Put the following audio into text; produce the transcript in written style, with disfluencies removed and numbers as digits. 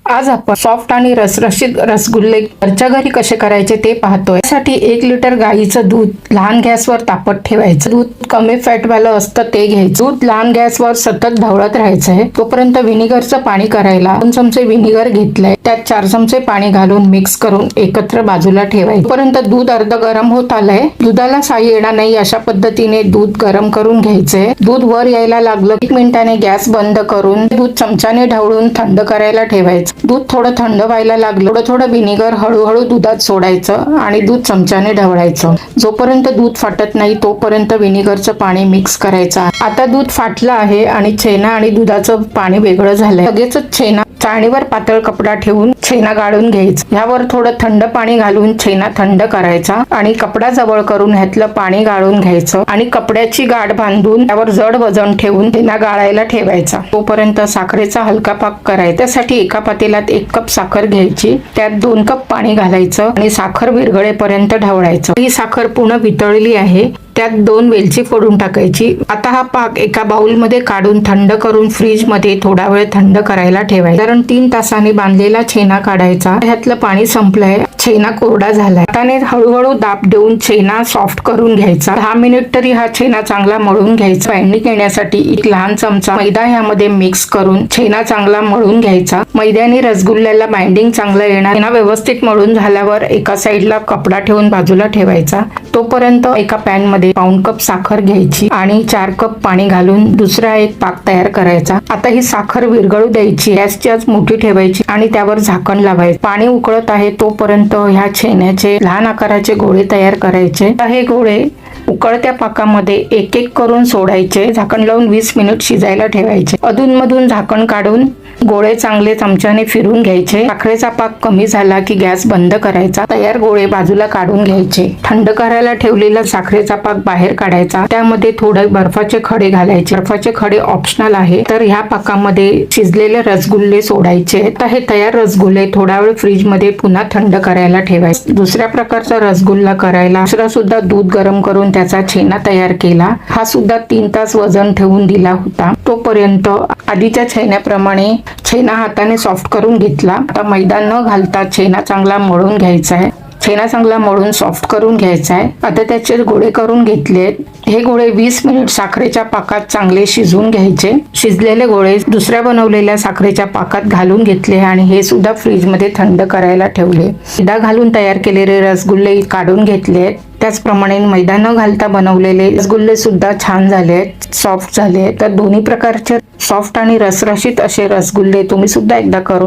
आज आपण सॉफ्ट आणि रसरशीत रसगुल्ले घरच्या घरी कसे करायचे ते पाहतोय। यासाठी 1 लिटर गाईचं दूध लहान गॅसवर तापत ठेवायचं। दूध कमी फॅट वालं असतं ते घ्यायचं। दूध लहान गॅसवर सतत ढवळत राहायचंय। तोपर्यंत व्हिनेगरचं पाणी करायला 2 चमचे व्हिनेगर घेतलंय, त्यात 4 चमचे पाणी घालून मिक्स करून एकत्र बाजूला ठेवायचं। तोपर्यंत दूध अर्ध गरम होत आलंय। दुधाला साई येणार नाही अशा पद्धतीने दूध गरम करून घ्यायचंय। दूध वर यायला लागलं 1 मिनिटाने गॅस बंद करून दूध चमच्याने ढवळून थंड करायला ठेवायचं। दूध थोडं थंड व्हायला लागलं थोडं व्हिनेगर हळूहळू दुधात सोडायचं आणि दूध चमच्याने ढवळायचं। जोपर्यंत दूध फाटत नाही तोपर्यंत व्हिनेगरचं पाणी मिक्स करायचं। आता दूध फाटलं आहे आणि छेना आणि दुधाचं पाणी वेगळं झालंय। लगेच छेना चाळणीवर पातळ कपडा ठेवून छेना गाळून घ्यायचा। यावर थोडं थंड पाणी घालून छेना थंड करायचा आणि कपडा जवळ करून ह्यातलं पाणी गाळून घ्यायचं आणि कपड्याची गाठ बांधून त्यावर जड वजन ठेवून छेना गाळायला ठेवायचा। तोपर्यंत साखरेचा हलका पाक करायचा। त्यासाठी एका पातेल्यात 1 कप साखर घ्यायची, त्यात 2 कप पाणी घालायचं आणि साखर विरघळेपर्यंत ढवळायचं। ही साखर पूर्ण वितळली आहे, त्यात 2 वेलची फोडून टाकायची। आता हा पाक एका बाउल मध्ये काढून थंड करून फ्रीज मध्ये थोडा वेळ थंड करायला ठेवायचा। कारण 3 तासांनी बांधलेला छेना काढायचा। ह्यातलं पाणी संपलंय, छेना कोरडा झालाय। हाताने हळूहळू दाब देऊन छेना सॉफ्ट करून घ्यायचा। 10 मिनिट तरी हा छेना चांगला मळून घ्यायचा। बाइंडिंग येण्यासाठी 1 लहान चमचा मैदा ह्यामध्ये मिक्स करून छेना चांगला मळून घ्यायचा। मैद्याने रसगुल्ल्याला बाइंडिंग चांगलं येणार। छेना व्यवस्थित मळून झाल्यावर एका साईडला कपडा ठेवून बाजूला ठेवायचा। तोपर्यंत एका पॅन मध्ये पाऊण कप साखर घ्यायची आणि 4 कप पाणी घालून दुसरा एक पाक तयार करायचा। आता ही साखर विरघळू द्यायची। गॅसची आच मोठी ठेवायची आणि त्यावर झाकण लावायचं। पाणी उकळत आहे तोपर्यंत ह्या छेन्याचे लहान आकाराचे गोळे तयार करायचे। हे गोळे उकळत्या पाकामध्ये एक एक करून सोडायचे। झाकण लावून 20 मिनिट शिजायला ठेवायचे। अधूनमधून झाकण काढून गोळे चांगले चमच्याने फिरून घ्यायचे। साखरेचा पाक कमी झाला की गॅस बंद करायचा। तयार गोळे बाजूला काढून घ्यायचे। थंड करायला ठेवलेला साखरेचा पाक बाहेर काढायचा। त्यामध्ये थोडे बर्फाचे खडे घालायचे। बर्फाचे खडे ऑप्शनल आहे। तर ह्या पाकामध्ये शिजलेले रसगुल्ले सोडायचे। आता हे तयार रसगुल्ले थोडा वेळ फ्रीज मध्ये पुन्हा थंड करायला ठेवायचे। दुसऱ्या प्रकारचा रसगुल्ला करायला दुसरा सुद्धा दूध गरम करून त्याचा छेना तयार केला। हा सुद्धा 3 तास वजन ठेवून दिला होता। तोपर्यंत आधीच्या छेन्याप्रमाणे छेना हाताने सॉफ्ट करून घेतला। आता मैदा न घालता छेना चांगला मळून घ्यायचा आहे। छेना चांगला मळून सॉफ्ट करून घ्यायचा आहे। आता त्याचे गोळे करून घेतलेत। हे गोळे 20 मिनिट साखरेच्या पाकात चांगले शिजवून घ्यायचे। शिजलेले गोळे दुसऱ्या बनवलेल्या साखरेच्या पाकात घालून घेतले आणि हे सुद्धा फ्रीज मध्ये थंड करायला ठेवले। मैदा घालून तयार केलेले रसगुल्ले काढून घेतले। त्याचप्रमाणे मैदा न घालता बनवलेले रसगुल्ले सुद्धा छान झाले, सॉफ्ट झाले। तर दोन्ही प्रकारचे सॉफ्ट आणि रसरशीत असे रसगुल्ले तुम्ही सुद्धा एकदा करून